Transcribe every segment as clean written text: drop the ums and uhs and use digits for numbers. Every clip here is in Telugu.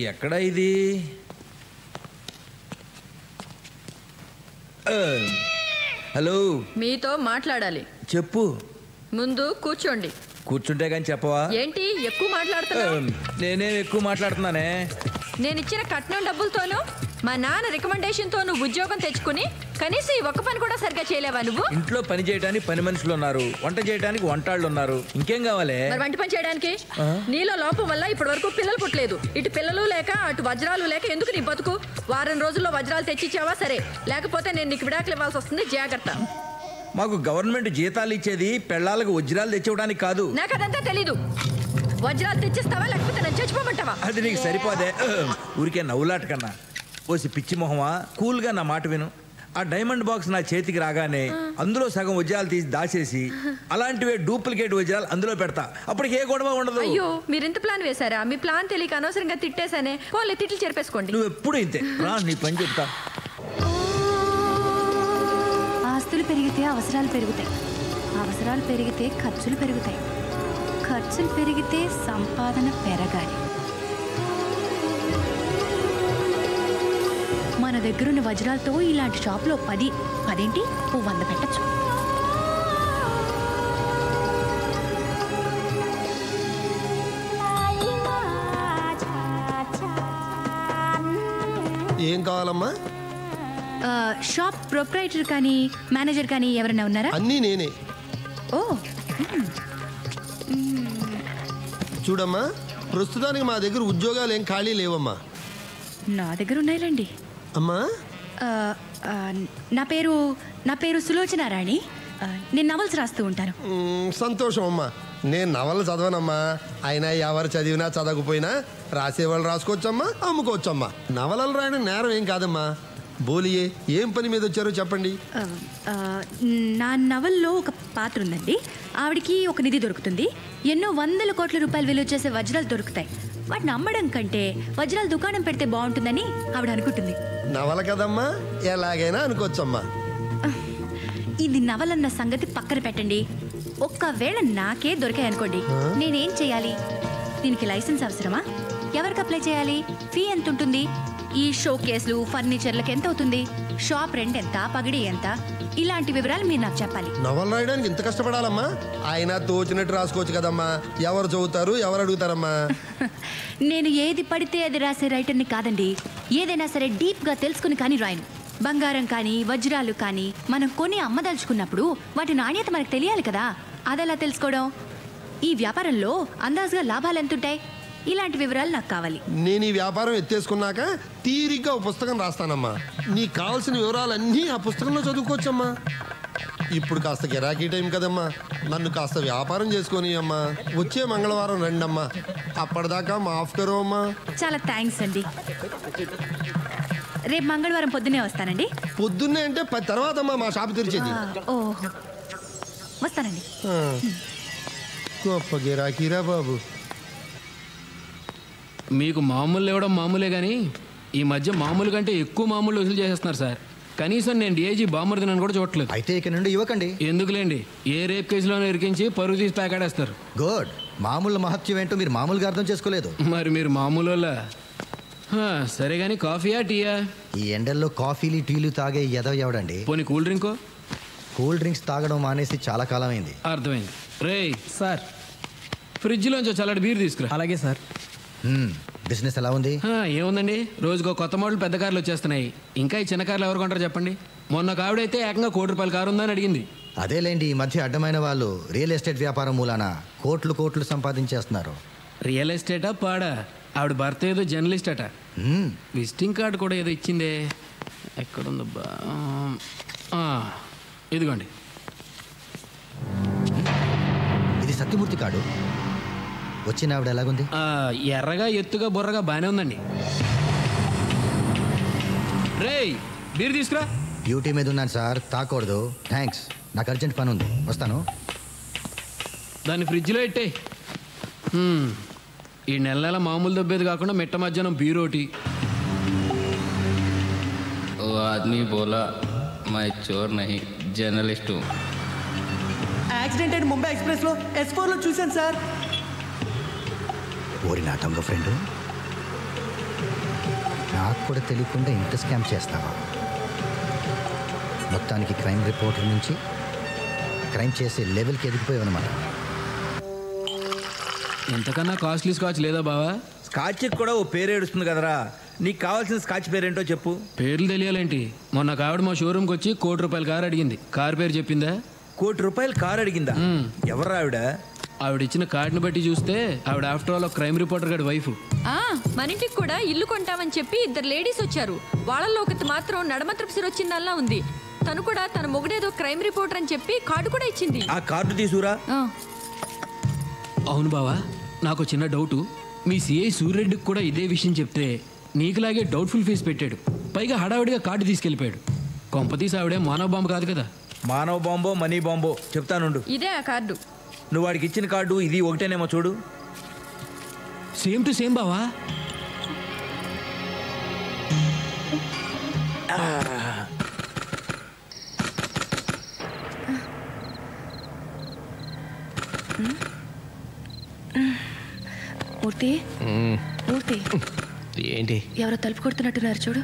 ఎక్కడ ఇది? హలో, మీతో మాట్లాడాలి. చెప్పు. ముందు కూర్చోండి. కూర్చుంటే కానీ చెప్పవా? ఏంటి ఎక్కువ మాట్లాడుతున్నావు? నేనేం ఎక్కువ మాట్లాడుతున్నానే? నేను ఇచ్చిన కట్నం డబ్బులతోనూ మా నాన్న రికమెండేషన్ తో నువ్వు ఉద్యోగం తెచ్చుకుని కనీసం ఈ ఒక్క పని కూడా సరిగ్గా చేయలేవా నువ్వు? ఇంట్లో పని చేయడానికి పని మనుషులు ఉన్నారు, వంట చేయడానికి వంటాళ్ళు ఉన్నారు, ఇంకేం కావాలి? మరి వంట పని చేయడానికి నీలో లోపం వల్ల ఇప్పటి వరకు పిల్లలు పుట్టలేదు. ఇటు పిల్లలు లేక అటు వజ్రాలు లేక ఎందుకు నీ బతుకు? వారం రోజుల్లో వజ్రాలు తెచ్చిచ్చావా సరే, లేకపోతే నేను నీకు విడాకులు ఇవ్వాల్సి వస్తుంది. జాగ్రత్త. మాకు గవర్నమెంట్ జీతాలు ఇచ్చేది పెళ్ళాలకు వజ్రాలు తెచ్చివ్వడానికి కాదు. నాకు అదంతా తెలీదు. వజ్రాలు తెచ్చిస్తావా లేకపోతే నేను చచ్చిపోమంటావా? అది నీకు సరిపోదే. ఊరికే నవ్వులాట కన్నా ఓసి పిచ్చి మొహమా, కూల్గా నా మాట విను. ఆ డైమండ్ బాక్స్ నా చేతికి రాగానే అందులో సగం వజ్రాలు తీసి దాచేసి అలాంటివే డూప్లికేట్ వజ్రాలు అందులో పెడతా. అప్పటికి ఏ గొడవ ఉండదు. అయ్యో, మీరు ఇంత ప్లాన్ వేశారా? మీ ప్లాన్ తెలియక అనవసరంగా తిట్టేశానే. పోలే, తిట్లు చెరిపేసుకోండి. నువ్వు ఎప్పుడు ఇంతే రా, నీ పని చెప్తా. ఆస్తులు పెరిగితే అవసరాలు పెరుగుతాయి, అవసరాలు పెరిగితే ఖర్చులు పెరుగుతాయి, ఖర్చులు పెరిగితే సంపాదన పెరగాలి. మన దగ్గరున్న వజ్రాలతో ఇలాంటి షాప్లో 10 100 పెట్టచ్చు. ఏం కావాలమ్మా? షాప్ ప్రొప్రైటర్ కానీ మేనేజర్ కానీ ఎవరైనా ఉన్నారా? అన్నీ నేనే. ఓ, చూడమ్మా, ప్రస్తుతానికి మా దగ్గర ఉద్యోగాలు ఏం ఖాళీ లేవమ్మా. నా దగ్గర ఉన్నాయిలేండి. అమ్మా, నా పేరు సులోచన రాణి. నేను నవల్స్ రాస్తూ ఉంటాను. సంతోషం అమ్మా. నేను నవలు చదవనమ్మా. అయినా ఎవరు చదివినా చదవకపోయినా రాసేవాళ్ళు రాసుకోవచ్చమ్మా, అమ్ముకోవచ్చమ్మా. నవలలు రాయడం నేరం ఏం కాదమ్మా. బోలియే, ఏం పని మీద వచ్చారో చెప్పండి. నా నవల్లో ఒక పాత్ర ఉందండి. ఆవిడికి ఒక నిధి దొరుకుతుంది. ఎన్నో 100 కోట్ల రూపాయలు విలువ చేసే వజ్రాలు దొరుకుతాయి. వాటిని అమ్మడం కంటే వజ్రాలు దుకాణం పెడితే బాగుంటుందని ఆవిడ అనుకుంటుంది. నవల కదమ్మా, ఎలాగైనా అనుకోవచ్చమ్మా. ఇది నవలన్న సంగతి పక్కన పెట్టండి. ఒక్కవేళ నాకే దొరికాయనుకోండి, నేనేం చేయాలి? దీనికి లైసెన్స్ అవసరమా? ఎవరికి అప్లై చేయాలి? ఫీ ఎంత ఉంటుంది? ఈ షో కేసులు ఫర్నిచర్లకు ఎంత అవుతుంది? షాప్ రెంట్ ఎంత? పగిడి ఎంత? ఇలాంటి వివరాలు మీరు నాకు చెప్పాలి. నవలు రాయడానికి ఇంత కష్టపడాలమ్మా? ఆయన తోచినట్టు రాసుకోవచ్చు కదమ్మా. ఎవరు చదువుతారు, ఎవరు అడుగుతారమ్మా? నేను ఏది పడితే అది రాసే రైటర్ని కాదండి. ఏదైనా సరే డీప్గా తెలుసుకుని కానీ రాయను. బంగారం కానీ వజ్రాలు కానీ మనం కొని అమ్మదలుచుకున్నప్పుడు వాటి నాణ్యత మనకు తెలియాలి కదా. అదెలా తెలుసుకోవడం? ఈ వ్యాపారంలో అందాజుగా లాభాలు ఎంతుంటాయి? ఇలాంటి వివరాలు నాకు కావాలి. నేను ఈ వ్యాపారం ఎత్తేసుకున్నాక తీరిగ్గా ఒక పుస్తకం రాస్తానమ్మా. నీకు కావాల్సిన వివరాలన్నీ ఆ పుస్తకంలో చదువుకోవచ్చమ్మా. ఇప్పుడు కాస్త గిరాకీ టైం కదమ్మా, నన్ను కాస్త వ్యాపారం చేసుకొని అమ్మా. వచ్చే మంగళవారం రండమ్మా. అప్పటిదాకా మాఫ్ కరో అమ్మా. చాలా థ్యాంక్స్ అండి. రేపు మంగళవారం పొద్దునే వస్తానండి. పొద్దున్నే అంటే 10 తర్వాత అమ్మా మా షాప్ తెరిచేది. ఓ, వస్తానండి. గొప్ప గిరాకీరా బాబు. మీకు మామూలు ఇవ్వడం మామూలే కానీ ఈ మధ్య మామూలు కంటే ఎక్కువ మామూలు వసూలు చేసేస్తున్నారు సార్. కనీసం నేను డిఐజీ బామ్మర్దినని కూడా చూడట్లేదు. అయితే ఇక నుండి ఇవ్వకండి. ఎందుకులేండి, ఏ రేప్ కేసులోనే ఇరికించి పరుగు తీసి ప్యాకాడేస్తారు. గుడ్. మామూలు మహత్యం ఏంటో మీరు మామూలుగా అర్థం చేసుకోలేదు. మరి మీరు మామూలు సరే కానీ కాఫీయా టీయా? ఈ ఎండల్లో కాఫీలు టీలు తాగే ఎదవ ఎవడండి? పోనీ కూల్ డ్రింకో? కూల్ డ్రింక్స్ తాగడం మానేసి చాలా కాలం అయింది. అర్థమైంది. రే సార్, ఫ్రిడ్జ్లోంచి చల్లటి బీర్ తీసుకురా. అలాగే సార్. బిజినెస్ ఎలా ఉంది? ఏముందండి, రోజుకో కొత్త మోడల్ పెద్ద కార్లు వచ్చేస్తున్నాయి. ఇంకా ఈ చిన్న కార్లు ఎవరు కొంటారు చెప్పండి? మొన్న కావిడైతే ఏకంగా ₹1 కోటి కారు ఉందని అడిగింది. అదేలేండి, ఈ మధ్య అడ్డమైన వాళ్ళు రియల్ ఎస్టేట్ వ్యాపారం మూలాన కోట్లు సంపాదించేస్తున్నారు. రియల్ ఎస్టేటా పాడా? ఆవిడ భర్త ఏదో జర్నలిస్ట్ అట. విజిటింగ్ కార్డు కూడా ఏదో ఇచ్చిందే. ఎక్కడుందబ్బా? ఇదిగోండి. ఇది సత్యమూర్తి కార్డు. వచ్చిన ఆవిడ ఎలాగుంది? ఎర్రగా ఎత్తుగా బుర్రగా బాగానే ఉందండి. రేయ్, బీర్ తీసుకురా. డ్యూటీ మీద ఉన్నాను సార్, తాకూడదు. థ్యాంక్స్, నాకు అర్జెంట్ పని ఉంది, వస్తాను. దాన్ని ఫ్రిడ్జ్లో పెట్టే. ఈ నెల మామూలు దబ్బేది కాకుండా మిట్ట మధ్యాహ్నం బీరోటి. ఓ ఆద్మీ బోలా my Chor Nahi journalist who. Accident అయిన ముంబై ఎక్స్ప్రెస్లో S4లో చూశాను సార్. ఓరి నా దొంగ ఫ్రెండు, నాకు కూడా తెలియకుండా ఇంత స్కామ్ చేస్తావా? మొత్తానికి క్రైమ్ రిపోర్టర్ నుంచి క్రైమ్ చేసే లెవెల్కి ఎదిగిపోయావు అనమాట. ఎంతకన్నా కాస్ట్లీ స్కాచ్ లేదా బావా? స్కాచ్కి కూడా ఓ పేరు ఏడుస్తుంది కదరా. నీకు కావాల్సిన స్కాచ్ పేరేంటో చెప్పు. పేర్లు తెలియాలేంటి? మొన్న ఆవిడ మా షోరూమ్కి వచ్చి ₹1,00,00,000 కారు అడిగింది. కారు పేరు చెప్పిందా? ₹1,00,00,000 కారు అడిగిందా? ఎవరు ఆవిడ? ఆవిడ ఇచ్చిన కార్డుని బట్టి చూస్తే ఆవిడ ఆఫ్టర్ ఆల్ క్రైమ్ రిపోర్టర్ గారి వైఫ్. మన ఇంటికి కూడా ఇల్లు కొంటామని చెప్పి 2 లేడీస్ వచ్చారు. వాళ్ళల్లో ఒకటి మాత్రం నడమత్రపు సిరొచ్చిందల్లా ఉంది. తను కూడా తన మొగుడేదో క్రైమ్ రిపోర్టర్ అని చెప్పి కార్డు కూడా ఇచ్చింది. ఆ కార్డు తీసుకురా. అవును బావా, నాకు చిన్న డౌటు. మీ సిఐ సూర్యరెడ్డికి కూడా ఇదే విషయం చెప్తే నీకులాగే డౌట్ఫుల్ ఫీజు పెట్టాడు. పైగా హడావిడిగా కార్డు తీసుకెళ్ళిపోయాడు. కొంపతీసి ఆవిడే మానవ బాంబు కాదు కదా? మానవ బాంబో మనీ బాంబో చెప్తానుండు. ఇదే ఆ కార్డు. నువ్వు వాడికి ఇచ్చిన కార్డు ఇది ఒకటేనేమో చూడు. సేమ్ టు సేమ్ బావా. మూర్తి, మూర్తి, ఏంటి? ఎవరో తలుపు కొడుతున్నట్టున్నారు చూడు.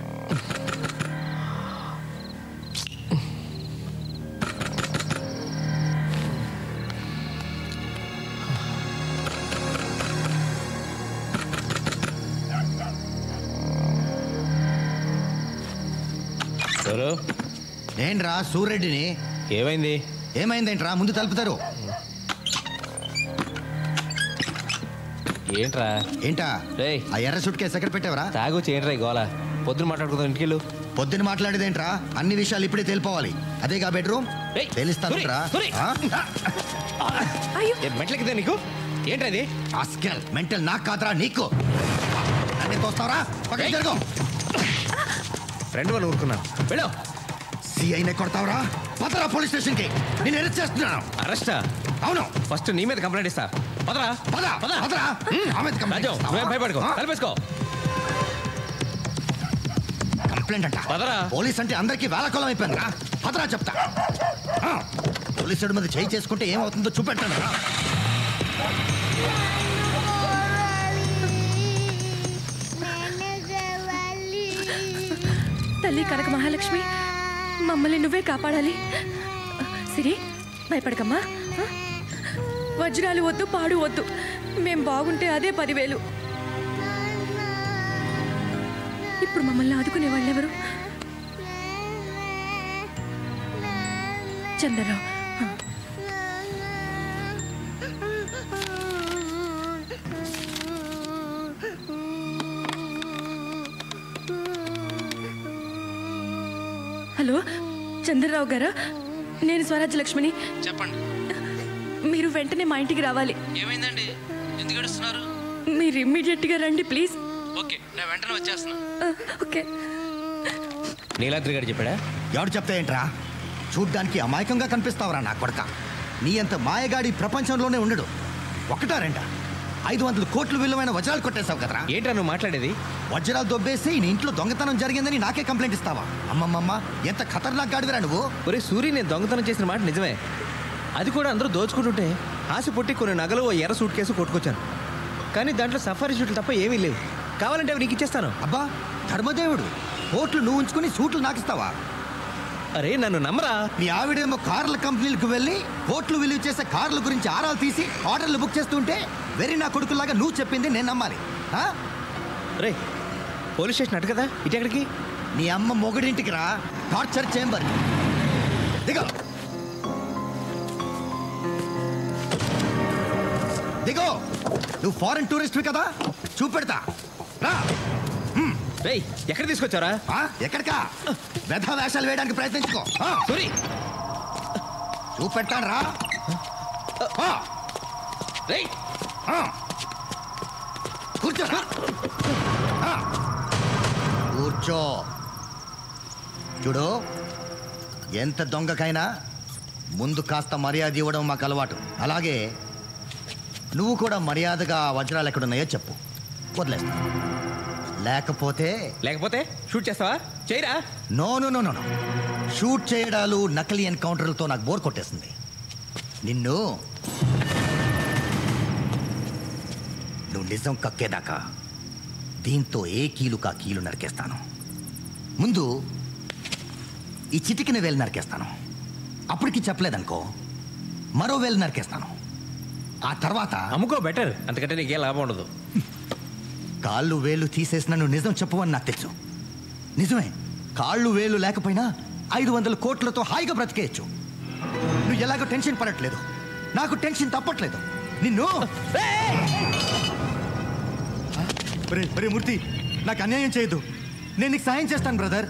ఏంట్రా సూర్యరెడ్డిని? ఏమైంది? ఏమైందేంట్రా? ముందు తలుపుతారు. ఏంట్రా? ఏంటా ఆ ఎర్ర సూట్ కేసు ఎక్కడ పెట్టావరా? తాగొచ్చి ఏంట్రా గోలా? పొద్దున మాట్లాడుకుందాం, ఇంటికెళ్ళు. పొద్దున మాట్లాడేదేంట్రా? అన్ని విషయాలు ఇప్పుడే తెలిపోవాలి. అదేగా బెడ్రూమ్ తెలుస్తాను. మెట్లకిదే నీకు ఏంట్రా ఇది? ఆస్కెల్ మెంటల్ నాకు కాదురా నీకు. అన్ని తోస్తావరా? పక్కకి జరుగు. ఫ్రెండ్ వాళ్ళు ఊరుకున్నాను. వెళ్ళు. సిఐనే కొడతావరా? పదరా పోలీస్ స్టేషన్కి. నేను అరెస్ట్ చేస్తున్నాను. అరెస్టా? అవును. ఫస్ట్ నీ మీద కంప్లైంట్ ఇస్తా. పదరా పదరా పదరా. భయపడుకో, తలపేసుకో. కంప్లైంట్ అంట. పదరా. పోలీస్ అంటే అందరికీ వేళకోళం అయిపోయింది రా. పదరా చెప్తా. పోలీసుడి మీద చేయి చేసుకుంటే ఏమవుతుందో చూపెట్టాను రా. తల్లి కనక మహాలక్ష్మి, మమ్మల్ని నువ్వే కాపాడాలి. సిరి, భయపడకమ్మా. వజ్రాలు వద్దు, పాడు వద్దు. మేం బాగుంటే అదే 10,000. ఇప్పుడు మమ్మల్ని ఆదుకునే వాళ్ళెవరు? చంద్రరావు. హలో, చంద్రరావు గారా? నేను స్వరాజ్య లక్ష్మిని. చెప్పండి. మీరు వెంటనే మా ఇంటికి రావాలి. ఏమైందండి? ఎందుకు ఏడుస్తున్నారు? మీరు ఇమ్మీడియట్గా రండి ప్లీజ్. ఓకే, నేను వెంటనే వచ్చేస్తున్నా. ఓకే. నీలాద్రి గారు చెప్పాడా? ఎవడు చెప్తా ఏంట్రా? చూడ్డానికి అమాయకంగా కనిపిస్తావురా నా కొడక. నీ అంత మాయగాడి ప్రపంచంలోనే ఉండడు. ఒకటా రెండా? 500 కోట్ల విలువైన వజ్రాలు కొట్టేశావు కదరా. ఏంట్రా నువ్వు మాట్లాడేది? వజ్రాలు దొబ్బేసి నీ ఇంట్లో దొంగతనం జరిగిందని నాకే కంప్లైంట్ ఇస్తావా? అమ్మమ్మమ్మ, ఎంత ఖతర్నాక్ గాడివిరా నువ్వు. ఒరే సూరి, నేను దొంగతనం చేసిన మాట నిజమే. అది కూడా అందరూ దోచుకుంటుంటే ఆశ పుట్టి కొన్ని నగలు, ఓ ఎర్ర సూట్ కేసు కొట్టుకొచ్చాను. కానీ దాంట్లో సఫారీ సూట్లు తప్ప ఏమీ లేవు. కావాలంటే అవి నీకు ఇచ్చేస్తాను. అబ్బా ధర్మదేవుడు, కోట్లు నువ్వు ఉంచుకుని సూట్లు నాకిస్తావా? అరే నన్ను నమ్మరా. నీ ఆవిడేమో కార్ల కంపెనీలకు వెళ్ళి కోట్లు విలువ చేసే కార్ల గురించి ఆరాలు తీసి ఆర్డర్లు బుక్ చేస్తుంటే వెరీ నా కొడుకులాగా నువ్వు చెప్పింది నేను నమ్మాలి? రే, పోలీస్ స్టేషన్ అటు కదా, ఇటు ఎక్కడికి? నీ అమ్మ మొగుడింటికి రా. Torture chamber. దిగో దిగో. నువ్వు ఫారెన్ టూరిస్ట్వి కదా, చూపెడతా రా. రేయ్, ఎక్కడ తీసుకొచ్చారా? ఎక్కడికా? వ్యధ వేషాలు వేయడానికి ప్రయత్నించుకో. చూపెట్టాను రా. రేయ్, కూర్చో. కూర్చో. చూడు, ఎంత దొంగకైనా ముందు కాస్త మర్యాద ఇవ్వడం మాకు అలవాటు. అలాగే నువ్వు కూడా మర్యాదగా వజ్రాలు ఎక్కడున్నాయో చెప్పు, వదిలేస్తా. లేకపోతే షూట్ చేస్తావా? చేయరా? No no no no. Shoot చేయడాలు, నకిలీ ఎన్కౌంటర్లతో నాకు బోర్ కొట్టేసింది. నువ్వు నిజం కక్కేదాకా దీంతో ఏ కీలుకా కీలు నరికేస్తాను. ముందు ఈ చిటికిన వేలు నరికేస్తాను. అప్పటికి చెప్పలేదనుకో మరో వేలు నరికేస్తాను. ఆ తర్వాత అమ్ముకో బెటర్, అంతకంటే నీకేం లాభం ఉండదు. కాళ్ళు వేలు తీసేసిన నువ్వు నిజం చెప్పవని నాకు తెలుసు. నిజమే, కాళ్ళు వేలు లేకపోయినా 500 కోట్లతో హాయిగా బ్రతికేయచ్చు. నువ్వు ఎలాగో టెన్షన్ పడట్లేదు, నాకు టెన్షన్ తప్పట్లేదు. నిన్ను మూర్తి, నాకు అన్యాయం చేయదు. నేను నీకు సాయం చేస్తాను బ్రదర్.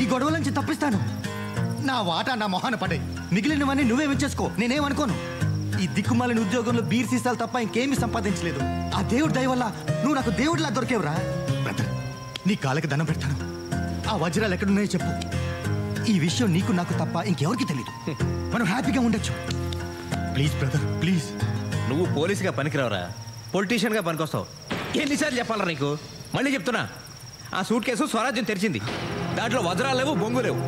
ఈ గొడవల నుంచి తప్పిస్తాను. నా వాటా నా మొహాన పడే, మిగిలినవన్నీ నువ్వే ఉంచేసుకో, నేనేమనుకోను. ఈ దిక్కుమాలిన ఉద్యోగంలో బీర్ సీసాలు తప్ప ఇంకేమీ సంపాదించలేదు. ఆ దేవుడి దయ వల్ల నువ్వు నాకు దేవుడిలా దొరికేవురా బ్రదర్. నీ కాళ్ళకి దండం పెడతాను. ఆ వజ్రాలు ఎక్కడున్నాయో చెప్పు. ఈ విషయం నీకు నాకు తప్ప ఇంకెవరికి తెలీదు. మనం హ్యాపీగా ఉండొచ్చు. Please brother, please. నువ్వు పోలీసుగా పనికిరావురా, పొలిటీషియన్గా పనికొస్తావు. ఎన్నిసార్లు చెప్పాలరా నీకు? మళ్ళీ చెప్తున్నా, ఆ సూట్ కేసు స్వరాజ్యం తెరిచింది. దాంట్లో వజ్రాలు లేవు, బొంగు లేవు.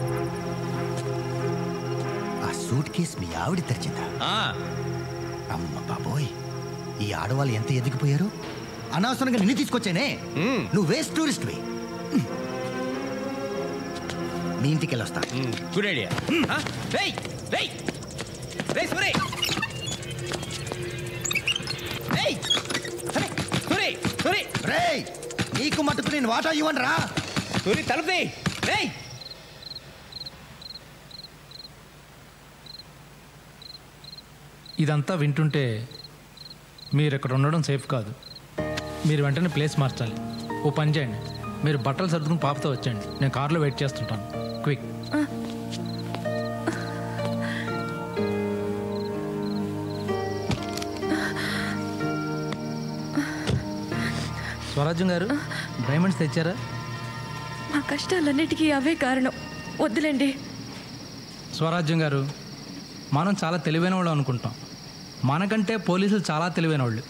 ఆ సూట్ కేసు మీ ఆవిడ తెరిచిందా? అమ్మ బాబోయ్, ఈ ఆడవాళ్ళు ఎంత ఎదిగిపోయారు. అనవసరంగా నిన్ను తీసుకొచ్చానే. నువ్వు వేస్ట్ టూరిస్ట్వి. మీ ఇంటికి వెళ్ళొస్తా. Good idea. నీకు మట్టుకు నేను వాటా ఇవ్వను రా. తలుపు. ఇదంతా వింటుంటే మీరు ఇక్కడ ఉండడం సేఫ్ కాదు. మీరు వెంటనే ప్లేస్ మార్చాలి. ఓ పని చేయండి, మీరు బట్టలు సర్దుకుని పాపతో వచ్చేయండి. నేను కార్లో వెయిట్ చేస్తుంటాను. క్విక్. స్వరాజ్యం గారు, డైమండ్స్ తెచ్చారా? మా కష్టాలన్నిటికీ అవే కారణం. వద్దులేండి. స్వరాజ్యం గారు, మనం చాలా తెలివైన వాళ్ళు అనుకుంటాం. మనకంటే పోలీసులు చాలా తెలివైన వాళ్ళు.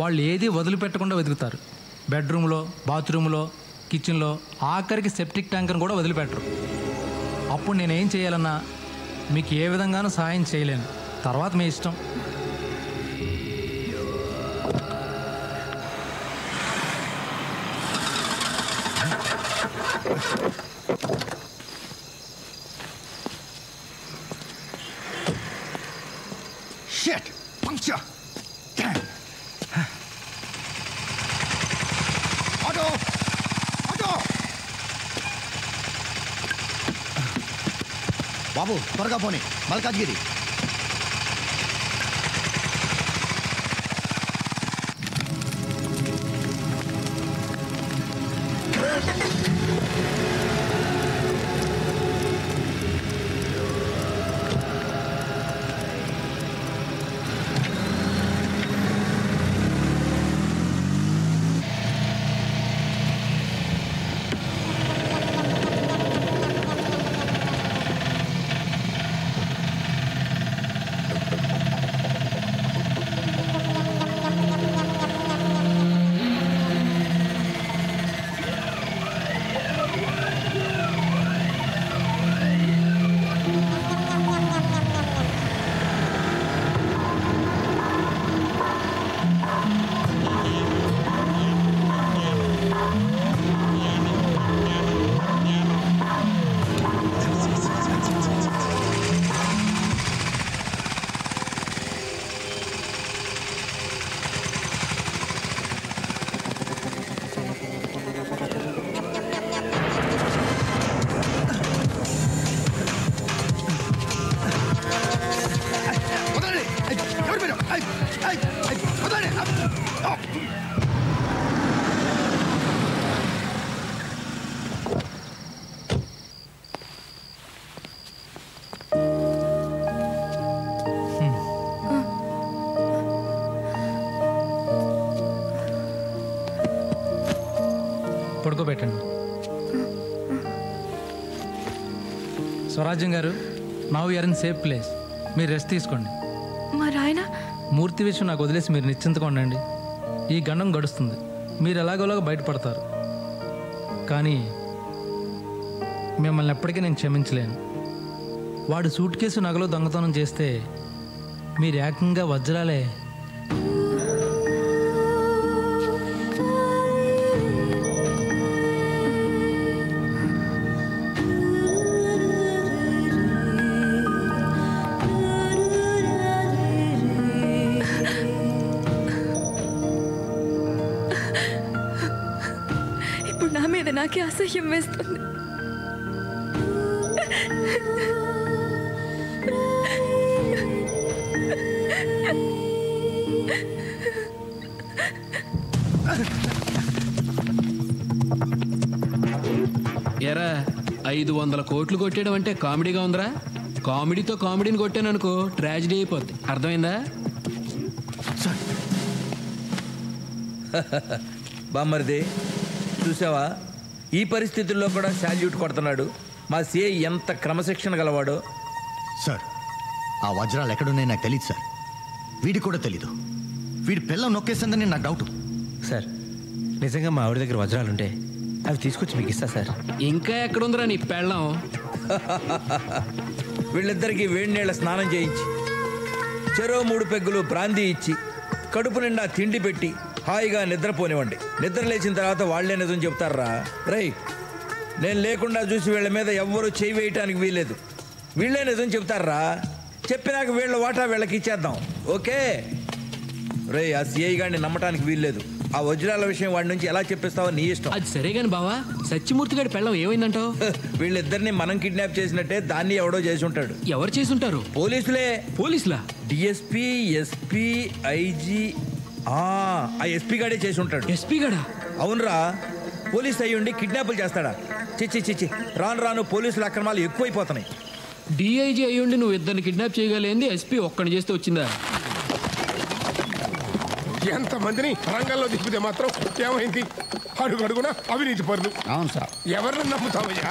వాళ్ళు ఏది వదిలిపెట్టకుండా వెతుకుతారు. బెడ్రూమ్లో, బాత్రూంలో, కిచెన్లో, ఆఖరికి సెప్టిక్ ట్యాంకర్ని కూడా వదిలిపెట్టరు. అప్పుడు నేనేం చేయాలన్నా మీకు ఏ విధంగానూ సహాయం చేయలేను. తర్వాత మీ ఇష్టం. Shit! Puncture! Damn! Auto! Auto! బాబు త్వరగా పోనీ, మల్కాజ్గిరి. పడుకోబెట్టండి. స్వరాజ్యం గారు, now you're in safe place. మీరు రెస్ట్ తీసుకోండి. మరి ఆయన మూర్తి విషయం నాకు వదిలేసి మీరు నిశ్చింతగా ఉండండి. ఈ గండం గడుస్తుంది, మీరు ఎలాగోలాగా బయటపడతారు. కానీ మిమ్మల్ని ఎప్పటికీ నేను క్షమించలేను. వాడు సూట్ కేసు నగలో దొంగతనం చేస్తే మీరు ఏకంగా వజ్రాలే మీద నాకే అసహ్యం వేస్తుంది. ఎరా 500 కోట్లు కొట్టేయడం అంటే కామెడీగా ఉందిరా? కామెడీతో కామెడీని కొట్టాను అనుకో ట్రాజిడీ అయిపోద్ది. అర్థమైందా? బామ్మర్ది చూసావా, ఈ పరిస్థితుల్లో కూడా శాల్యూట్ కొడుతున్నాడు. మా సిఐ ఎంత క్రమశిక్షణ గలవాడో. సార్ ఆ వజ్రాలు ఎక్కడున్నాయి నాకు తెలియదు సార్. వీడికి కూడా తెలీదు. వీడి పిల్లం నొక్కేసిందని నాకు డౌట్. సార్ నిజంగా మా ఆవిడ దగ్గర వజ్రాలుంటే అవి తీసుకొచ్చి మీకు ఇస్తా సార్. ఇంకా ఎక్కడుందిరా నీ పెళ్ళం? వీళ్ళిద్దరికీ వేడి నీళ్ళ స్నానం చేయించి, చెరో 3 పెగ్గులు బ్రాందీ ఇచ్చి, కడుపు నిండా తిండి పెట్టి హాయిగా నిద్రపోనివ్వండి. నిద్ర లేచిన తర్వాత వాళ్లే నిజం చెప్తారా. రైట్, నేను లేకుండా చూసి వీళ్ళ మీద ఎవ్వరూ చేయి వేయటానికి వీల్లేదు. వీళ్ళే నిజం చెప్తారా. చెప్పినాక వీళ్ళ వాటా వీళ్ళకి ఇచ్చేద్దాం. ఓకే రే, ఆ సిఐ గారిని నమ్మటానికి వీల్లేదు. ఆ వజ్రాల విషయం వాడి నుంచి ఎలా చెప్పిస్తావో నీ ఇష్టం. అది సరే గాని బావా, సత్యమూర్తి గారి పెళ్ళం ఏమైందంటావు? వీళ్ళిద్దరిని మనం కిడ్నాప్ చేసినట్టే దాన్ని ఎవడో చేసి ఉంటాడు. ఎవరు చేసి ఉంటారు? పోలీసులే. పోలీసులా? DSP, SP, IG. ఆ ఎస్పీ గాడే చేసి ఉంటాడు. ఎస్పీ గాడా? అవునరా. పోలీస్ అయ్యుండి కిడ్నాపులు చేస్తాడా? చిచ్చి చిచ్చి, రాను రాను పోలీసుల అక్రమాలు ఎక్కువైపోతున్నాయి. డిఐజీ అయ్యుండి నువ్వు ఇద్దరిని కిడ్నాప్ చేయగలిగింది ఎస్పీ ఒక్కడిని చేస్తే వచ్చిందా? ఎంతమందిని రంగంలో దిప్పితే మాత్రం ఏమైంది? అడుగడుగునా అవినీతి పరులు. అవును సార్. ఎవరిని నమ్ముతామయ్యా?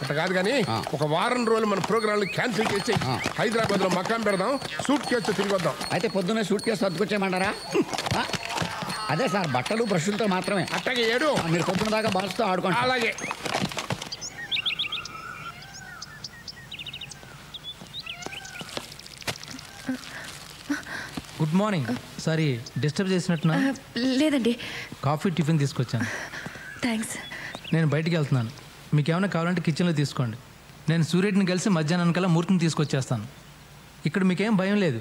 అట్లా కాదు కానీ ఒక వారం రోజులు మన ప్రోగ్రాంలు క్యాన్సిల్ చేసి హైదరాబాద్ లో మకాం పెడదాం, సూట్ కేసుతో తిరిగి వద్దాం. అయితే పొద్దున్నే సూట్ కేసు సర్దుకొచ్చేయమంటారా? అదే సార్, బట్టలు బ్రష్లతో మాత్రమే. అట్టగే ఏడు మీరు పొద్దున దాకా బాల్స్తో ఆడుకోండి. అలాగే. Good morning. సారీ డిస్టర్బ్ చేసినట్టున్నా? లేదండి. కాఫీ టిఫిన్ తీసుకొచ్చాను. థ్యాంక్స్. నేను బయటికి వెళ్తున్నాను. మీకు ఏమైనా కావాలంటే కిచెన్లో తీసుకోండి. నేను సూర్యుడిని కలిసి మధ్యాహ్నం కల్లా మూర్తిని తీసుకొచ్చేస్తాను. ఇక్కడ మీకేం భయం లేదు.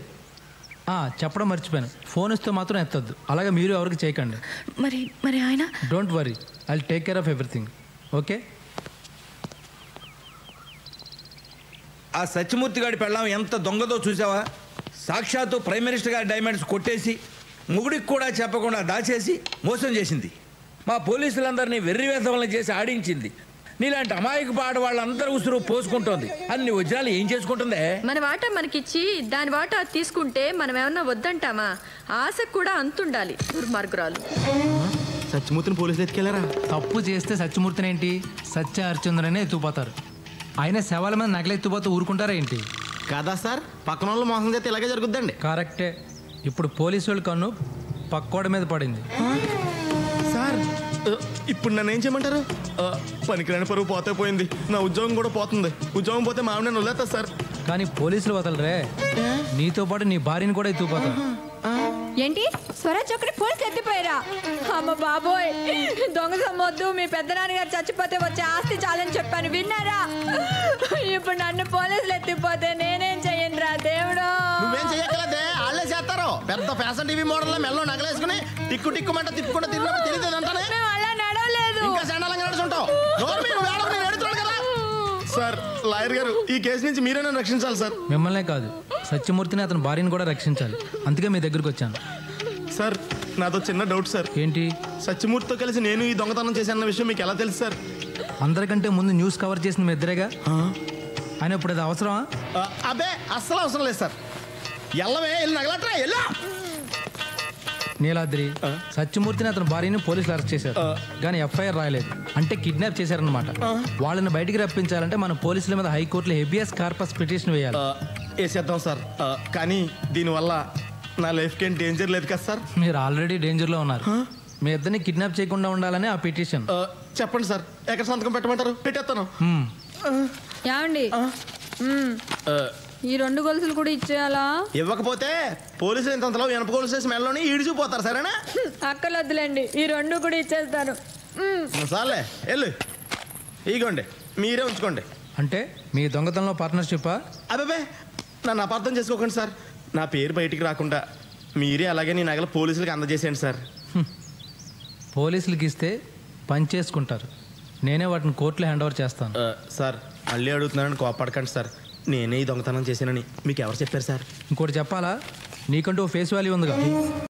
చెప్పడం మర్చిపోయాను, ఫోన్ ఇస్తే మాత్రం ఎత్తద్దు. అలాగే మీరు ఎవరికి చేయకండి. మరి ఆయన? Don't worry, I will take care of everything. Okay? ఆ సత్యమూర్తి గారి పెళ్ళాం ఎంత దొంగదో చూసావా? సాక్షాత్తు ప్రైమ్ మినిస్టర్ గారి డైమండ్స్ కొట్టేసి మొగుడికి కూడా చెప్పకుండా దాచేసి మోసం చేసింది. మా పోలీసులందరినీ వెర్రివేధవలను చేసి ఆడించింది. నీలాంటి అమాయక ఆడవాళ్ళందరూ ఉసురు పోసుకుంటోంది. అన్ని వజ్రాలు ఏం చేసుకుంటుందే? మన వాటా మనకిచ్చి దాని వాటా తీసుకుంటే మనం ఏమన్నా వద్దంటామా? ఆశకు కూడా అంతుండాలి. దుర్మార్గురాలు. సత్యమూర్తిని పోలీసులు ఎత్తుకెళ్ళారా? తప్పు చేస్తే సత్యమూర్తిని ఏంటి, సత్య హరిచంద్రనే ఎత్తుకుపోతారు. అయినా శవాల మీద నగలెత్తుపోతే ఊరుకుంటారా ఏంటి? కదా సార్, పక్కన వాళ్ళు మోసం చేస్తే ఇలాగే జరుగుద్దండి. కరెక్టే. ఇప్పుడు పోలీసు వాళ్ళ కన్ను పక్కోడి మీద పడింది. సార్ ఇప్పుడు నన్ను ఏం చేయమంటారు? పనికిరాని పరువు పోతే పోయింది, నా ఉద్యోగం కూడా పోతుంది. ఉద్యోగం పోతే మా ఆవిడ వదిలేస్తా సార్. కానీ పోలీసులు వదలరే, నీతో పాటు నీ భార్యని కూడా ఎత్తుకుపోతారు. ఏంటి స్వరాజ్ ఒకటి పోలీసులు ఎత్తిపోయారా? అమ్మ బాబోయ్, దొంగ సమ్మొద్దు. మీ పెద్ద నాన్నగారు చచ్చిపోతే వచ్చే ఆస్తి చాలని చెప్పాను, విన్నారా? ఇప్పుడు నన్ను పోలీసులు ఎత్తిపోతే నేనేం చెయ్యను రా దేవుడు. నువ్వేం చెయ్యగలదే, వాళ్ళే చేస్తారు. పెద్ద ఫ్యాషన్ టీవీ మోడల్ మెల్లో నగలేసుకుని టిక్కు టిక్కుమంట తిప్పుకుంటూ తిరిగినప్పుడు తెలియదు అంటానే. అలా నడవలేదు. ఇంకా సండాలంగా నడుచుంటావు. సార్ లాయర్ గారు, ఈ కేసు నుంచి మీరే నన్ను రక్షించాలి సార్. మిమ్మల్నే కాదు, సత్యమూర్తిని అతని భార్యను కూడా రక్షించాలి. అందుకే మీ దగ్గరికి వచ్చాను. సార్ నాతో చిన్న డౌట్ సార్. ఏంటి? సత్యమూర్తితో కలిసి నేను ఈ దొంగతనం చేశాన్న విషయం మీకు ఎలా తెలుసు సార్? అందరికంటే ముందు న్యూస్ కవర్ చేసిన మీ ఇద్దరేగా. ఆయన ఇప్పుడు అది అవసరమా? అబ్బే అస్సలు అవసరం లేదు సార్. ఎల్లవే వెళ్ళి నగలట్రా ఎల్లా. నీలాద్రి, సత్యమూర్తిని అతని భార్యని పోలీసులు అరెస్ట్ చేశారు, కానీ ఎఫ్ఐఆర్ రాయలేదు. అంటే కిడ్నాప్ చేశారనమాట. వాళ్ళని బయటికి రప్పించాలంటే మన పోలీసుల మీద హైకోర్టులో హెబియస్ కార్పస్ పిటిషన్ వేయాలి. వేసేద్దాం సార్. కానీ దీనివల్ల నా లైఫ్కి ఏం డేంజర్ లేదు కదా సార్? మీరు ఆల్రెడీ డేంజర్లో ఉన్నారు. మీ ఇద్దరిని కిడ్నాప్ చేయకుండా ఉండాలని ఆ పిటిషన్. చెప్పండి సార్, ఎక్కడ సంతకం పెట్టమంటారు? పెట్టేస్తాను. ఏమండి, ఈ 2 గొలుసులు కూడా ఇచ్చేయాలా? ఇవ్వకపోతే పోలీసులు ఇంతలో వెనప గొలుసు చేసి మెడలోని ఈడిచిపోతారు. సరేనా? అక్కలొద్దులేండి, ఈ 2 కూడా ఇచ్చేస్తాను. సార్లే వెళ్ళు. ఇగోండి, మీరే ఉంచుకోండి. అంటే మీ దొంగతనంలో పార్ట్నర్షిప్పా? అబ్బాబే నన్ను అపార్థం చేసుకోకండి సార్. నా పేరు బయటికి రాకుండా మీరే అలాగే నీ నగలు పోలీసులకు అందజేసేయండి సార్. పోలీసులకి ఇస్తే పని చేసుకుంటారు, నేనే వాటిని కోర్టులో హ్యాండ్ ఓవర్ చేస్తాను. సార్ మళ్ళీ అడుగుతున్నానని కోపడకండి సార్. నేనే ఈ దొంగతనం చేశానని మీకు ఎవరు చెప్పారు సార్? ఇంకోటి చెప్పాలా, నీకంటూ ఫేస్ వాల్యూ ఉందిగా.